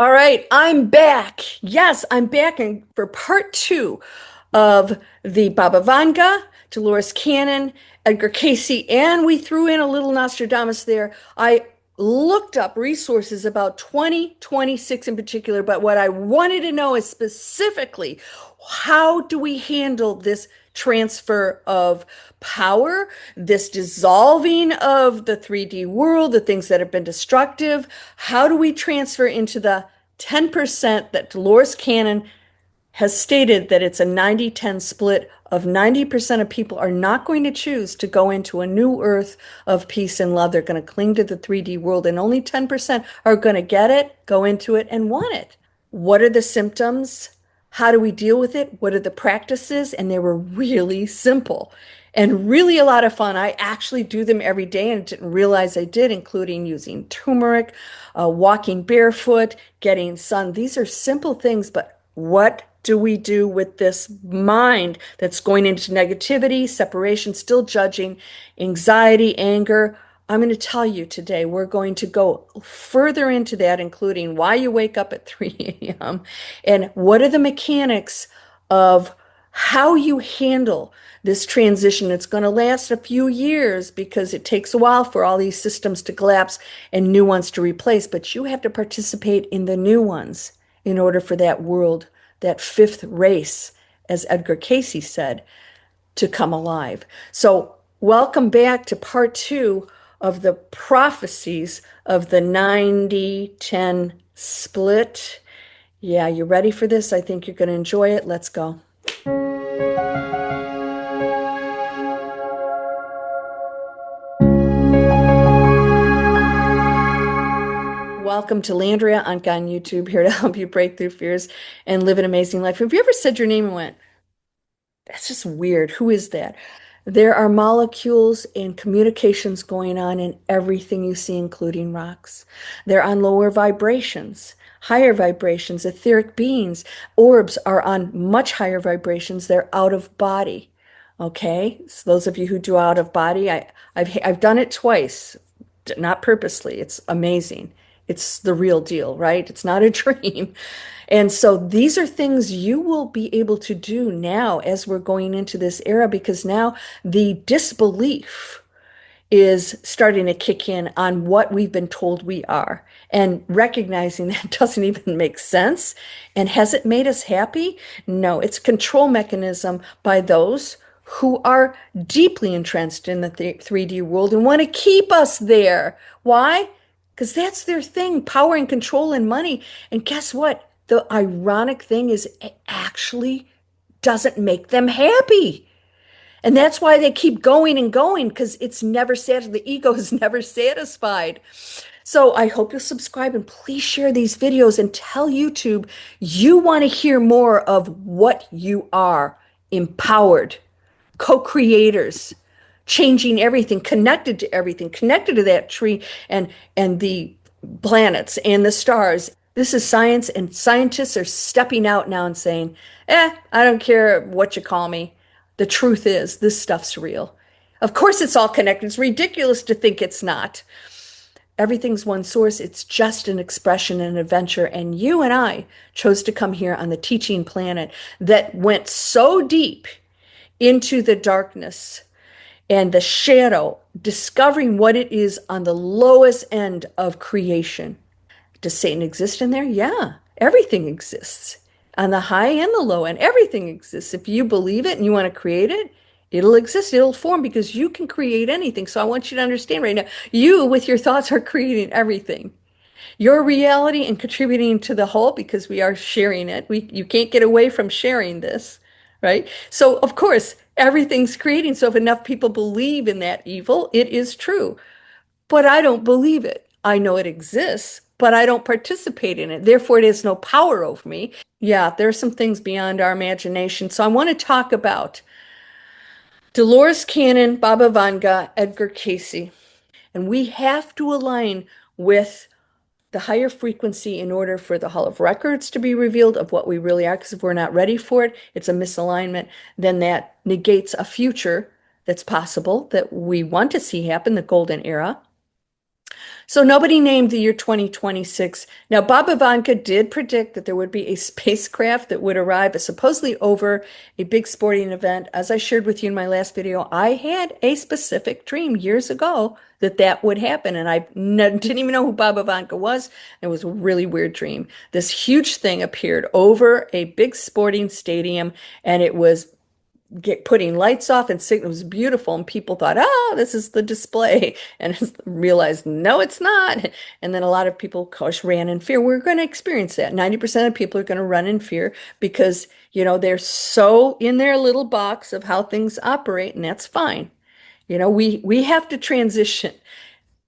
All right, I'm back. Yes, I'm back for part two of the Baba Vanga, Dolores Cannon, Edgar Cayce, and we threw in a little Nostradamus there. I looked up resources about 2026 in particular, but what I wanted to know is specifically how do we handle this transfer of power, this dissolving of the 3D world, the things that have been destructive? How do we transfer into the 10% that Dolores Cannon has stated that it's a 90-10 split of 90% of people are not going to choose to go into a new earth of peace and love. They're going to cling to the 3D world, and only 10% are going to get it, go into it, and want it. What are the symptoms? How do we deal with it? What are the practices? And they were really simple and really a lot of fun. I actually do them every day and didn't realize I did, including using turmeric, walking barefoot, getting sun. These are simple things, but what do we do with this mind that's going into negativity, separation, still judging, anxiety, anger? I'm going to tell you today, we're going to go further into that, including why you wake up at 3 a.m. and what are the mechanics of how you handle this transition. It's going to last a few years because it takes a while for all these systems to collapse and new ones to replace, but you have to participate in the new ones in order for that world, that fifth race, as Edgar Cayce said, to come alive. So, welcome back to part two of the prophecies of the 90-10 split. Yeah, you ready for this? I think you're going to enjoy it. Let's go. Welcome to Landria on YouTube, here to help you break through fears and live an amazing life. Have you ever said your name and went, that's just weird. Who is that? There are molecules and communications going on in everything you see, including rocks. They're on lower vibrations, higher vibrations, etheric beings. Orbs are on much higher vibrations. They're out of body. Okay, so those of you who do out of body, I've done it twice, not purposely. It's amazing. It's the real deal, right? It's not a dream. And so these are things you will be able to do now as we're going into this era, because now the disbelief is starting to kick in on what we've been told we are, and recognizing that doesn't even make sense. And has it made us happy? No, it's a control mechanism by those who are deeply entrenched in the 3D world and want to keep us there. Why? Because that's their thing, power and control and money. And guess what? The ironic thing is it actually doesn't make them happy. And that's why they keep going and going, because it's never satisfied. The ego is never satisfied. So I hope you'll subscribe and please share these videos and tell YouTube you want to hear more of what you are: empowered, co-creators, changing everything, connected to that tree and the planets and the stars. This is science, and scientists are stepping out now and saying, I don't care what you call me. The truth is, this stuff's real. Of course, it's all connected. It's ridiculous to think it's not. Everything's one source. It's just an expression and an adventure. And you and I chose to come here on the teaching planet that went so deep into the darkness and the shadow, discovering what it is on the lowest end of creation. Does Satan exist in there? Yeah, everything exists. On the high and the low end, everything exists. If you believe it and you want to create it, it'll exist, it'll form, because you can create anything. So I want you to understand right now, you with your thoughts are creating everything. Your reality and contributing to the whole, because we are sharing it. You can't get away from sharing this, right? So of course, everything's creating. So if enough people believe in that evil, it is true. But I don't believe it. I know it exists, but I don't participate in it. Therefore, it has no power over me. Yeah, there are some things beyond our imagination. So I want to talk about Dolores Cannon, Baba Vanga, Edgar Cayce. And we have to align with the higher frequency in order for the Hall of Records to be revealed of what we really are. Because if we're not ready for it, it's a misalignment. Then that negates a future that's possible that we want to see happen, the golden era. So nobody named the year 2026. Now, Baba Vanga did predict that there would be a spacecraft that would arrive supposedly over a big sporting event. As I shared with you in my last video, I had a specific dream years ago that that would happen, and didn't even know who Baba Vanga was. It was a really weird dream. This huge thing appeared over a big sporting stadium, and it was putting lights off and it was beautiful, and people thought, oh, this is the display, and realized no, it's not. And then a lot of people, of course, ran in fear. We're going to experience that. 90% of people are going to run in fear because they're so in their little box of how things operate, and that's fine. We have to transition.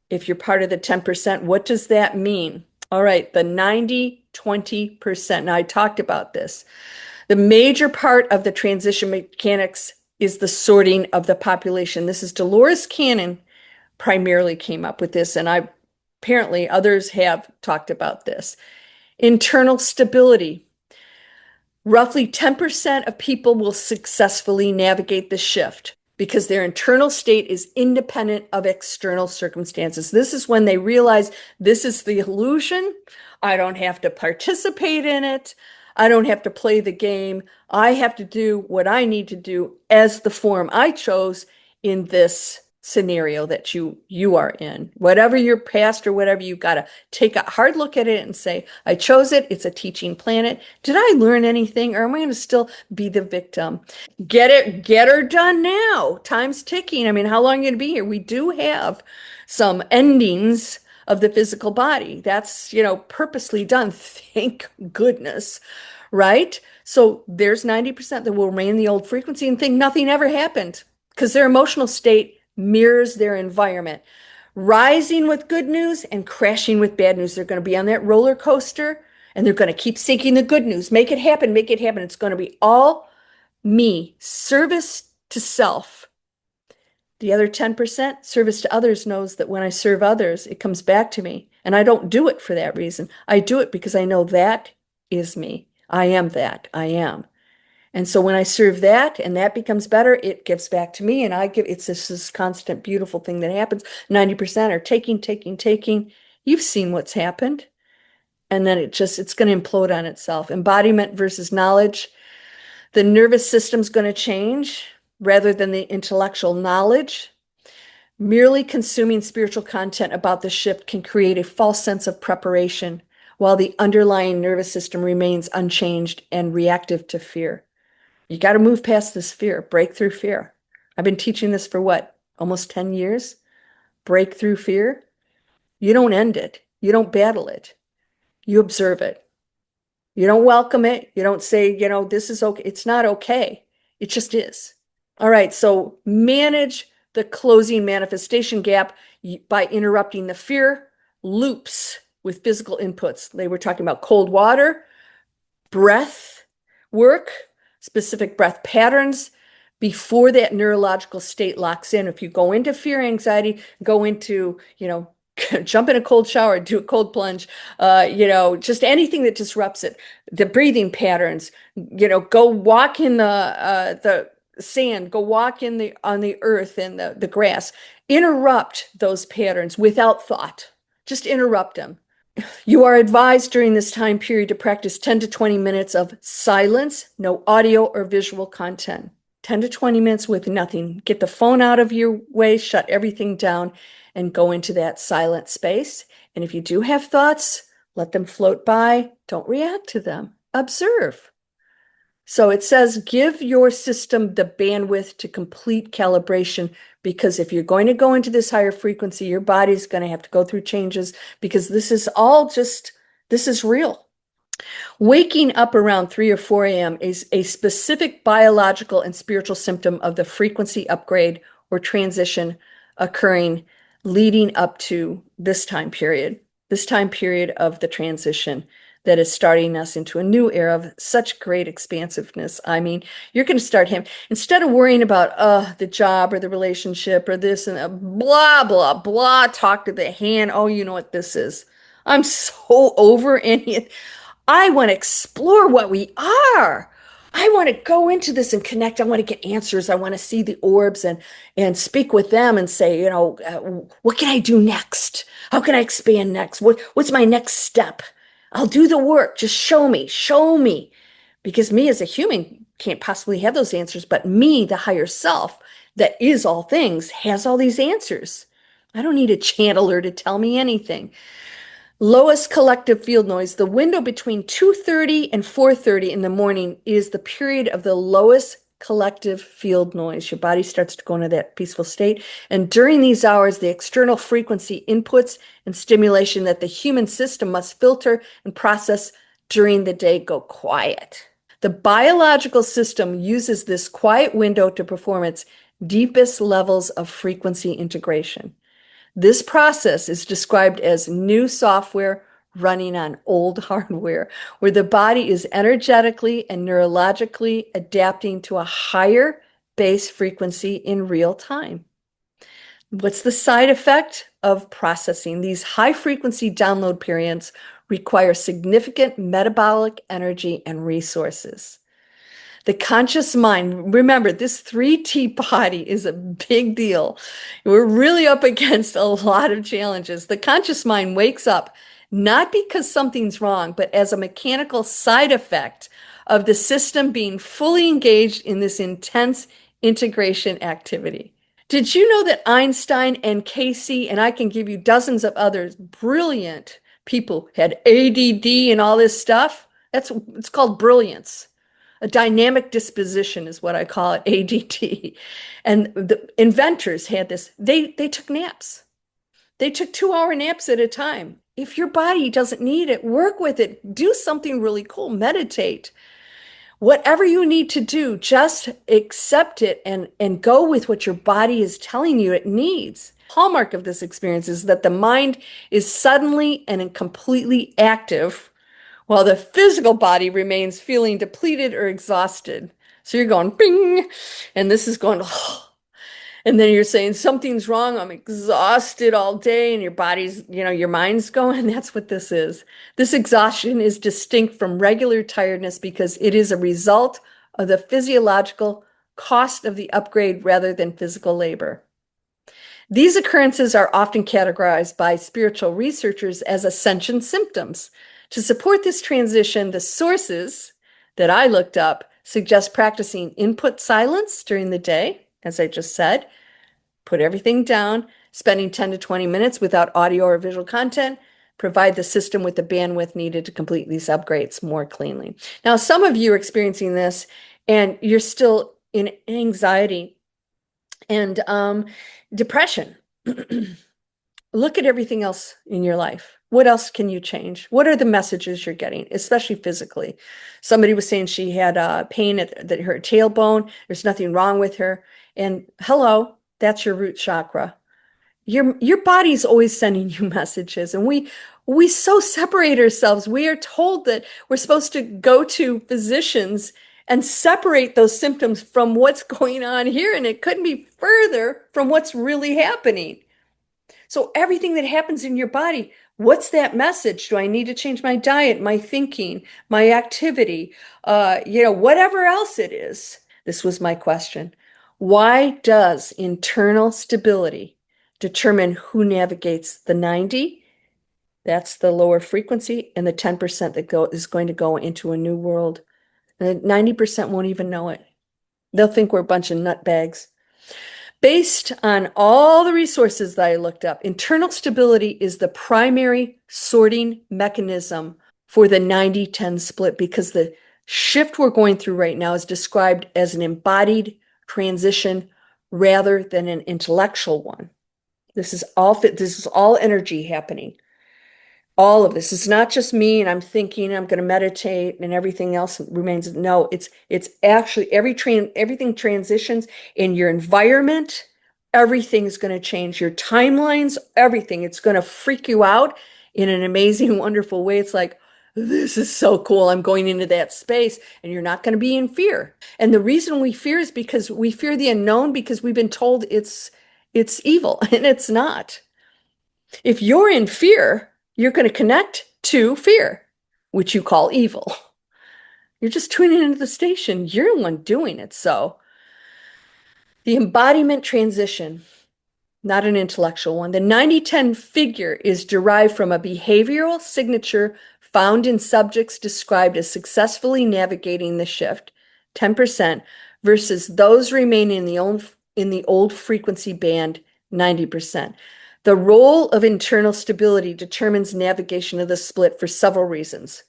If you're part of the 10%, what does that mean? All right, the 90-20%. Now, I talked about this. The major part of the transition mechanics is the sorting of the population. This is Dolores Cannon primarily came up with this, and apparently others have talked about this. Internal stability. Roughly 10% of people will successfully navigate the shift because their internal state is independent of external circumstances. This is when they realize this is the illusion. I don't have to participate in it. I don't have to play the game. I have to do what I need to do as the form I chose in this scenario that you are in. Whatever your past or whatever, you've got to take a hard look at it and say, I chose it. It's a teaching planet. Did I learn anything, or am I going to still be the victim? Get her done now. Time's ticking. I mean, how long are you going to be here? We do have some endings of the physical body. That's, purposely done. Thank goodness, right? So there's 90% that will remain the old frequency and think nothing ever happened because their emotional state mirrors their environment. Rising with good news and crashing with bad news. They're going to be on that roller coaster, and they're going to keep seeking the good news. Make it happen, make it happen. It's going to be all me, service to self. The other 10%, service to others, knows that when I serve others, it comes back to me. And I don't do it for that reason. I do it because I know that is me. I am that. I am. And so when I serve that and that becomes better, it gives back to me, and it's this constant beautiful thing that happens. 90% are taking, taking, taking. You've seen what's happened. And then it's going to implode on itself. Embodiment versus knowledge. The nervous system's going to change rather than the intellectual knowledge. Merely consuming spiritual content about the shift can create a false sense of preparation, while the underlying nervous system remains unchanged and reactive to fear. You got to move past this fear, break through fear. I've been teaching this for what, almost 10 years? Break through fear. You don't end it. You don't battle it. You observe it. You don't welcome it. You don't say, this is okay. It's not okay. It just is. All right, so manage the closing manifestation gap by interrupting the fear loops with physical inputs. They were talking about cold water, breath work, specific breath patterns before that neurological state locks in. If you go into fear, anxiety, go into, jump in a cold shower, do a cold plunge, just anything that disrupts it. The breathing patterns, go walk in the sand, go walk on the earth and the grass. Interrupt those patterns without thought. Just interrupt them. You are advised during this time period to practice 10 to 20 minutes of silence, no audio or visual content. 10 to 20 minutes with nothing. Get the phone out of your way, shut everything down, and go into that silent space. And if you do have thoughts, let them float by. Don't react to them. Observe. So it says, give your system the bandwidth to complete calibration, because if you're going to go into this higher frequency, your body's going to have to go through changes, because this is real. Waking up around 3 or 4 a.m. is a specific biological and spiritual symptom of the frequency upgrade or transition occurring leading up to this time period of the transition that is starting us into a new era of such great expansiveness. I mean, you're going to start instead of worrying about the job or the relationship or this and blah, blah, blah, talk to the hand. Oh, you know what this is. I'm so over any. I want to explore what we are. I want to go into this and connect. I want to get answers. I want to see the orbs and speak with them and say, what can I do next? How can I expand next? What's my next step? I'll do the work. Just show me, show me. Because me as a human can't possibly have those answers, but me, the higher self that is all things, has all these answers. I don't need a channeler to tell me anything. Lowest collective field noise. The window between 2:30 and 4:30 in the morning is the period of the lowest collective field noise. Your body starts to go into that peaceful state. And during these hours, the external frequency inputs and stimulation that the human system must filter and process during the day go quiet. The biological system uses this quiet window to perform its deepest levels of frequency integration. This process is described as new software running on old hardware, where the body is energetically and neurologically adapting to a higher base frequency in real time. What's the side effect of processing? These high frequency download periods require significant metabolic energy and resources. The conscious mind, remember, this 3T body is a big deal. We're really up against a lot of challenges. The conscious mind wakes up not because something's wrong, but as a mechanical side effect of the system being fully engaged in this intense integration activity. Did you know that Einstein and Cayce, and I can give you dozens of others, brilliant people had ADD and all this stuff? It's called brilliance. A dynamic disposition is what I call it, ADT. And the inventors had this. They took naps. They took 2-hour naps at a time. If your body doesn't need it, work with it. Do something really cool. Meditate. Whatever you need to do, just accept it and go with what your body is telling you it needs. Hallmark of this experience is that the mind is suddenly and completely active while the physical body remains feeling depleted or exhausted. So you're going bing, and this is going, oh. And then you're saying something's wrong. I'm exhausted all day, and your body's, your mind's going. That's what this is. This exhaustion is distinct from regular tiredness because it is a result of the physiological cost of the upgrade rather than physical labor. These occurrences are often categorized by spiritual researchers as ascension symptoms. To support this transition, the sources that I looked up suggest practicing input silence during the day, as I just said, put everything down, spending 10 to 20 minutes without audio or visual content, provide the system with the bandwidth needed to complete these upgrades more cleanly. Now, some of you are experiencing this and you're still in anxiety and depression. Look at everything else in your life. What else can you change? What are the messages you're getting, especially physically? Somebody was saying she had pain at her tailbone. There's nothing wrong with her. And hello, that's your root chakra. Your body's always sending you messages, and we so separate ourselves. We are told that we're supposed to go to physicians and separate those symptoms from what's going on here, and it couldn't be further from what's really happening. So everything that happens in your body, what's that message? Do I need to change my diet, my thinking, my activity, whatever else it is? This was my question. Why does internal stability determine who navigates the 90? That's the lower frequency, and the 10% that is going to go into a new world. And the 90% won't even know it. They'll think we're a bunch of nutbags. Based on all the resources that I looked up, internal stability is the primary sorting mechanism for the 90-10 split because the shift we're going through right now is described as an embodied transition rather than an intellectual one. This is all energy happening. All of this is not just me and I'm thinking I'm going to meditate and everything else remains. No, it's actually everything transitions in your environment. Everything is going to change your timelines, everything. It's going to freak you out in an amazing, wonderful way. It's like, this is so cool. I'm going into that space, and you're not going to be in fear. And the reason we fear is because we fear the unknown because we've been told it's evil, and it's not. If you're in fear, you're going to connect to fear, which you call evil. You're just tuning into the station. You're the one doing it. So the embodiment transition, not an intellectual one. The 90-10 figure is derived from a behavioral signature found in subjects described as successfully navigating the shift, 10%, versus those remaining in the old frequency band, 90%. The role of internal stability determines navigation of the split for several reasons.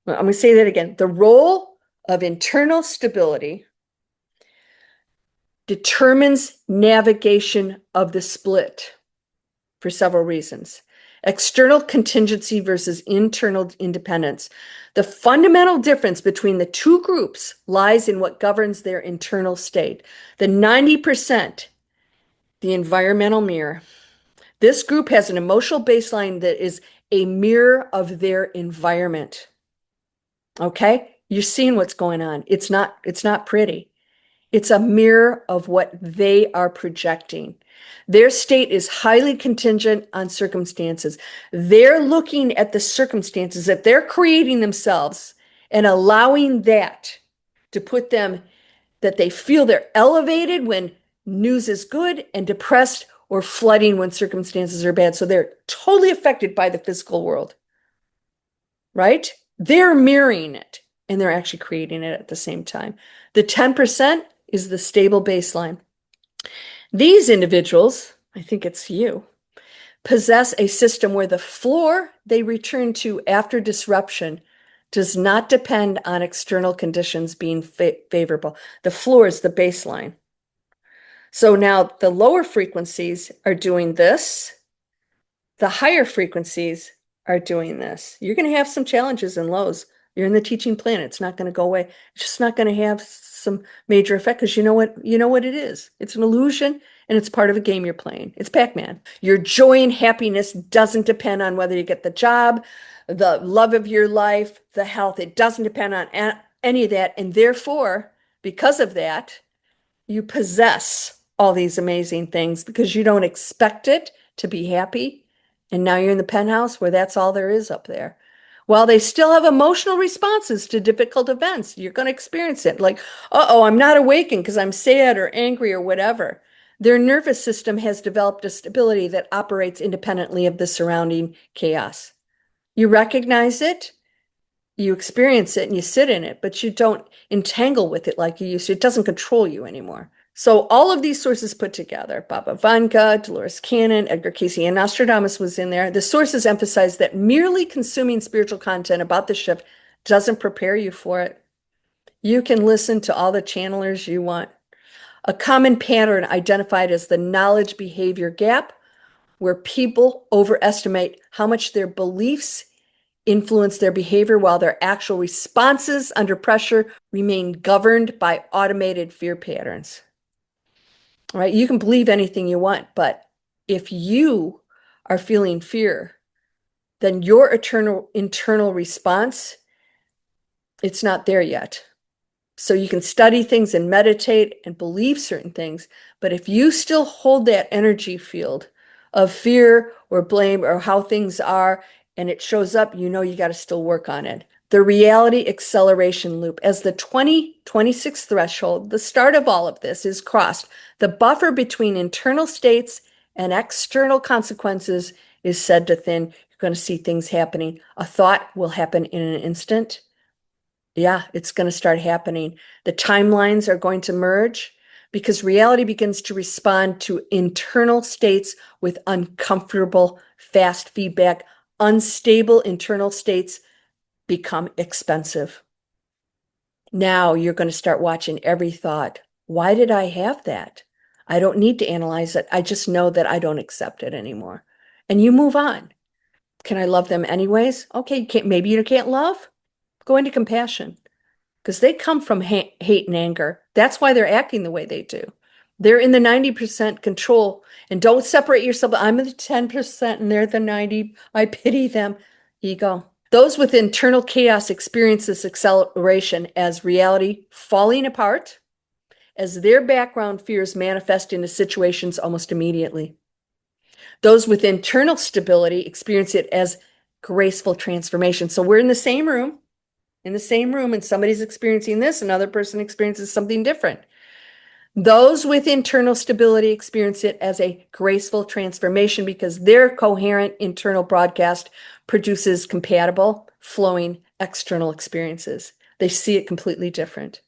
I'm going to say that again. The role of internal stability determines navigation of the split for several reasons. External contingency versus internal independence. The fundamental difference between the two groups lies in what governs their internal state. The 90%, the environmental mirror. This group has an emotional baseline that is a mirror of their environment. Okay? You're seeing what's going on. It's not pretty. It's a mirror of what they are projecting. Their state is highly contingent on circumstances. They're looking at the circumstances that they're creating themselves and allowing that to put them, that they feel they're elevated when news is good and depressed or flooding when circumstances are bad. So they're totally affected by the physical world, right? They're mirroring it and they're actually creating it at the same time. The 10% is the stable baseline. These individuals, I think it's you, possess a system where the floor they return to after disruption does not depend on external conditions being favorable. The floor is the baseline. So now the lower frequencies are doing this. The higher frequencies are doing this. You're going to have some challenges and lows. You're in the teaching planet. It's not going to go away. It's just not going to have some major effect because you know what it is. It's an illusion and it's part of a game you're playing. It's Pac-Man. Your joy and happiness doesn't depend on whether you get the job, the love of your life, the health. It doesn't depend on any of that. And therefore, because of that, you possess all these amazing things because you don't expect it to be happy. And now you're in the penthouse where that's all there is up there. While they still have emotional responses to difficult events, you're going to experience it. Like, uh-oh, I'm not awakened because I'm sad or angry or whatever. Their nervous system has developed a stability that operates independently of the surrounding chaos. You recognize it, you experience it, and you sit in it, but you don't entangle with it like you used to. It doesn't control you anymore. So all of these sources put together, Baba Vanga, Dolores Cannon, Edgar Cayce, and Nostradamus was in there. The sources emphasize that merely consuming spiritual content about the shift doesn't prepare you for it. You can listen to all the channelers you want. A common pattern identified as the knowledge behavior gap, where people overestimate how much their beliefs influence their behavior while their actual responses under pressure remain governed by automated fear patterns. Right? You can believe anything you want, but if you are feeling fear, then your internal response, it's not there yet. So you can study things and meditate and believe certain things, but if you still hold that energy field of fear or blame or how things are, and it shows up, you know you got to still work on it. The reality acceleration loop. As the 2026 threshold, the start of all of this is crossed. The buffer between internal states and external consequences is said to thin. You're going to see things happening. A thought will happen in an instant. Yeah, it's going to start happening. The timelines are going to merge because reality begins to respond to internal states with uncomfortable, fast feedback. Unstable internal states become expensive. Now you're going to start watching every thought. Why did I have that? I don't need to analyze it. I just know that I don't accept it anymore. And you move on. Can I love them anyways? Okay, maybe you can't love. Go into compassion because they come from hate and anger. That's why they're acting the way they do. They're in the 90% control. And don't separate yourself. I'm the 10% and they're the 90. I pity them. Ego. Those with internal chaos experience this acceleration as reality falling apart, as their background fears manifest into situations almost immediately. Those with internal stability experience it as graceful transformation. So we're in the same room, in the same room and somebody's experiencing this, another person experiences something different. Those with internal stability experience it as a graceful transformation because their coherent internal broadcast produces compatible, flowing external experiences. They see it completely different.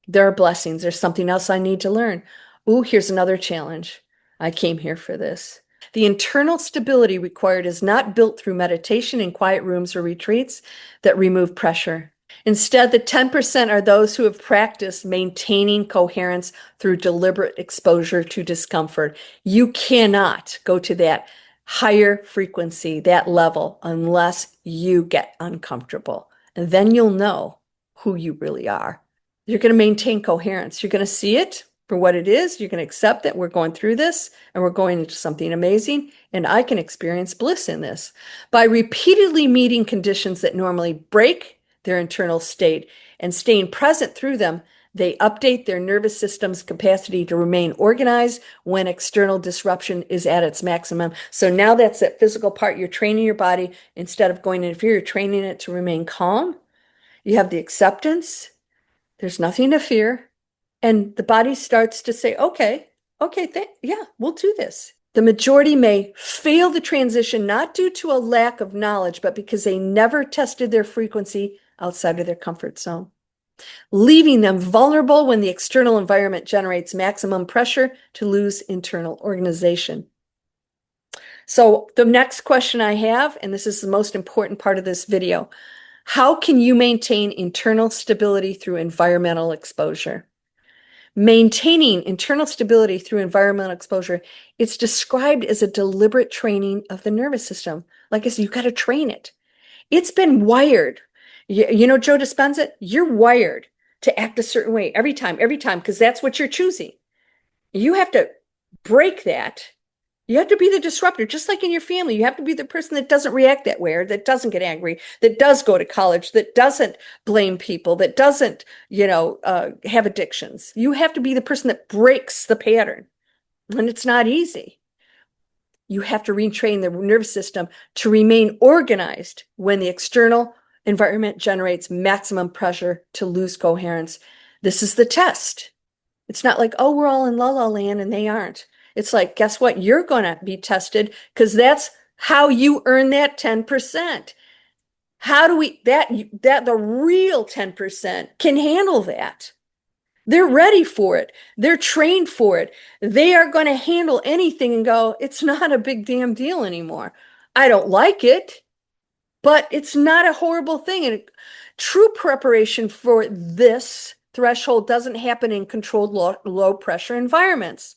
There are blessings. There's something else I need to learn. Ooh, here's another challenge. I came here for this. The internal stability required is not built through meditation in quiet rooms or retreats that remove pressure. Instead, the 10% are those who have practiced maintaining coherence through deliberate exposure to discomfort. You cannot go to that higher frequency, that level, unless you get uncomfortable. And then you'll know who you really are. You're going to maintain coherence. You're going to see it for what it is. You're going to accept that we're going through this and we're going into something amazing. And I can experience bliss in this. By repeatedly meeting conditions that normally break their internal state and staying present through them, they update their nervous system's capacity to remain organized when external disruption is at its maximum. So now that's that physical part. You're training your body instead of going into fear, you're training it to remain calm. You have the acceptance. There's nothing to fear. And the body starts to say, okay, yeah, we'll do this. The majority may fail the transition not due to a lack of knowledge, but because they never tested their frequency outside of their comfort zone, leaving them vulnerable when the external environment generates maximum pressure to lose internal organization. So the next question I have, and this is the most important part of this video, how can you maintain internal stability through environmental exposure? Maintaining internal stability through environmental exposure, it's described as a deliberate training of the nervous system. Like I said, you've got to train it. It's been wired. You know, Joe Dispenza, you're wired to act a certain way every time, because that's what you're choosing. You have to break that. You have to be the disruptor, just like in your family. You have to be the person that doesn't react that way, or that doesn't get angry, that does go to college, that doesn't blame people, that doesn't, have addictions. You have to be the person that breaks the pattern. And it's not easy. You have to retrain the nervous system to remain organized when the external environment generates maximum pressure to lose coherence. This is the test. It's not like, oh, we're all in la la land and they aren't. It's like, guess what? You're going to be tested because that's how you earn that 10%. How do we, that the real 10% can handle that? They're ready for it. They're trained for it. They are going to handle anything and go, it's not a big damn deal anymore. I don't like it, but it's not a horrible thing. And true preparation for this threshold doesn't happen in controlled low pressure environments.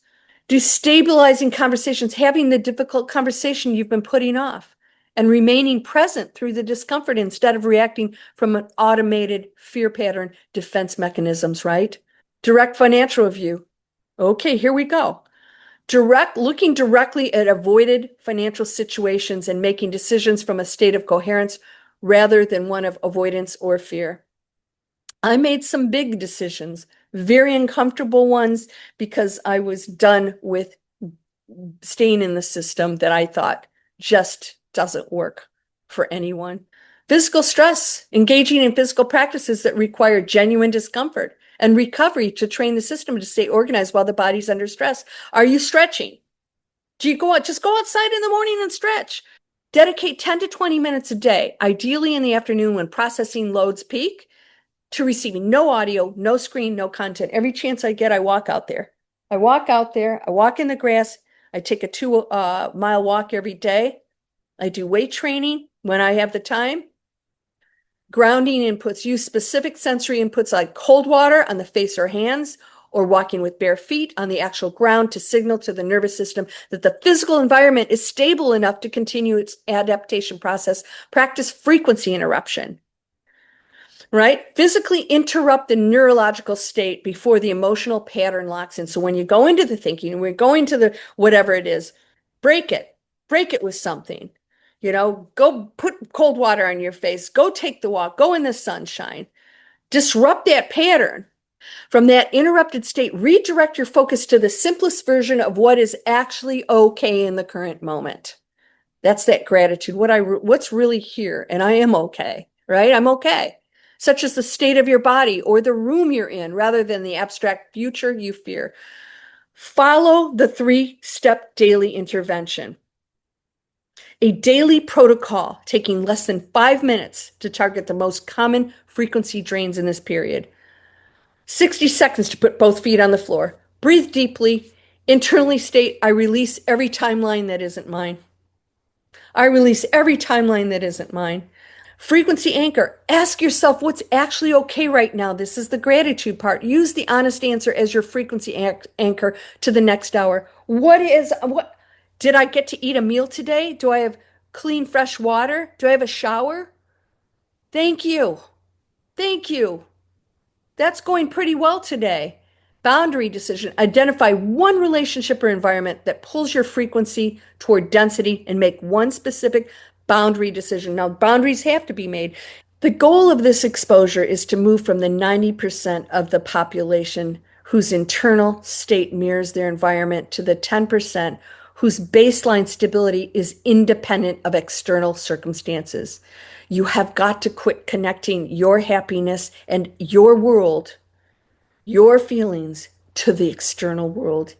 Destabilizing conversations, having the difficult conversation you've been putting off, and remaining present through the discomfort instead of reacting from an automated fear pattern defense mechanisms, right? Direct financial review. Okay, here we go. Looking directly at avoided financial situations and making decisions from a state of coherence rather than one of avoidance or fear. I made some big decisions, very uncomfortable ones, because I was done with staying in the system that I thought just doesn't work for anyone. Physical stress, engaging in physical practices that require genuine discomfort and recovery to train the system to stay organized while the body's under stress. Are you stretching? Do you go out? Just go outside in the morning and stretch. Dedicate 10 to 20 minutes a day, ideally in the afternoon when processing loads peak, to receiving no audio, no screen, no content. Every chance I get, I walk out there. I walk in the grass. I take a 2-mile walk every day. I do weight training when I have the time. Grounding inputs, use specific sensory inputs like cold water on the face or hands, or walking with bare feet on the actual ground to signal to the nervous system that the physical environment is stable enough to continue its adaptation process. Practice frequency interruption, right? Physically interrupt the neurological state before the emotional pattern locks in. So when you go into the thinking, we're going to the whatever it is, break it with something. Go put cold water on your face, go take the walk, go in the sunshine, disrupt that pattern. From that interrupted state, redirect your focus to the simplest version of what is actually okay in the current moment. That's that gratitude, what's really here, and I am okay, right? I'm okay. such as the state of your body or the room you're in, rather than the abstract future you fear. Follow the three-step daily intervention. A daily protocol taking less than 5 minutes to target the most common frequency drains in this period. 60 seconds to put both feet on the floor. Breathe deeply. Internally state, I release every timeline that isn't mine. I release every timeline that isn't mine. Frequency anchor. Ask yourself what's actually okay right now. This is the gratitude part. Use the honest answer as your frequency anchor to the next hour. What did I get to eat a meal today? Do I have clean, fresh water? Do I have a shower? Thank you. Thank you. That's going pretty well today. Boundary decision. Identify one relationship or environment that pulls your frequency toward density and make one specific boundary decision. Now, boundaries have to be made. The goal of this exposure is to move from the 90% of the population whose internal state mirrors their environment to the 10% whose baseline stability is independent of external circumstances. You have got to quit connecting your happiness and your world, your feelings, to the external world.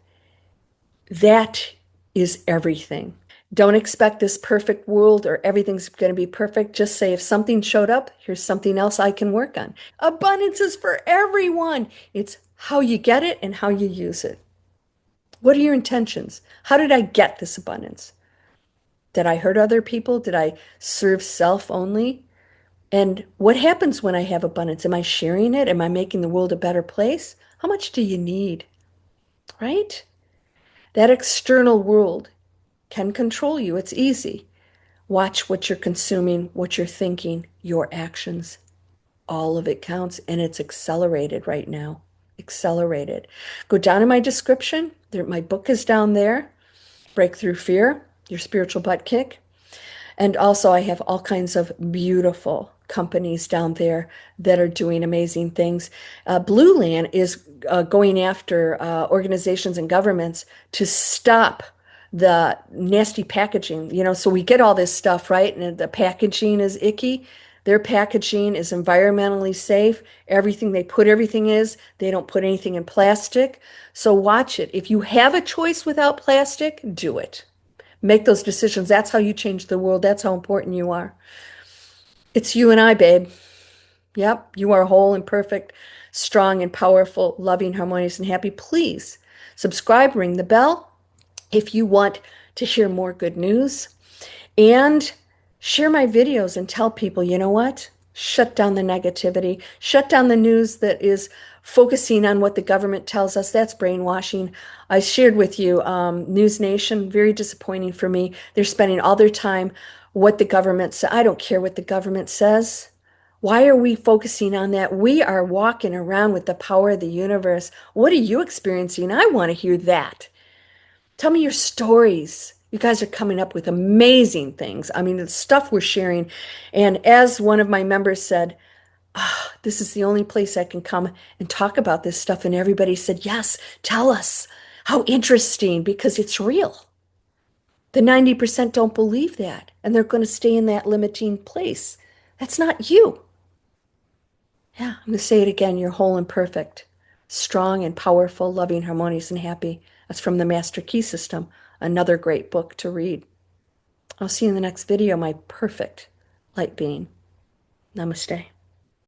That is everything. Don't expect this perfect world or everything's going to be perfect. Just say, if something showed up, here's something else I can work on. Abundance is for everyone. It's how you get it and how you use it. What are your intentions? How did I get this abundance? Did I hurt other people? Did I serve self only? And what happens when I have abundance? Am I sharing it? Am I making the world a better place? How much do you need? Right? That external world can control you. It's easy. Watch what you're consuming, what you're thinking, your actions. All of it counts, and it's accelerated right now. Accelerated. Go down in my description. My book is down there. Breakthrough Fear, Your Spiritual Butt Kick. And also, I have all kinds of beautiful companies down there that are doing amazing things. Blue Land is going after organizations and governments to stop the nasty packaging. So we get all this stuff, right? And the packaging is icky. Their packaging is environmentally safe. Everything is, they don't put anything in plastic. So watch it. If you have a choice without plastic, do it. Make those decisions. That's how you change the world. That's how important you are. It's you and I, babe. Yep, you are whole and perfect, strong and powerful, loving, harmonious, and happy. Please subscribe, ring the bell if you want to hear more good news. And share my videos and tell people, you know what? Shut down the negativity. Shut down the news that is focusing on what the government tells us. That's brainwashing. I shared with you News Nation, very disappointing for me. They're spending all their time what the government says. I don't care what the government says. Why are we focusing on that? We are walking around with the power of the universe. What are you experiencing? I want to hear that. Tell me your stories. You guys are coming up with amazing things. I mean, the stuff we're sharing. And as one of my members said, this is the only place I can come and talk about this stuff. And everybody said, yes, tell us. How interesting, because it's real. The 90% don't believe that, and they're going to stay in that limiting place. That's not you. Yeah, I'm going to say it again. You're whole and perfect, strong and powerful, loving, harmonious, and happy. That's from the Master Key System, another great book to read. I'll see you in the next video, my perfect light being. Namaste.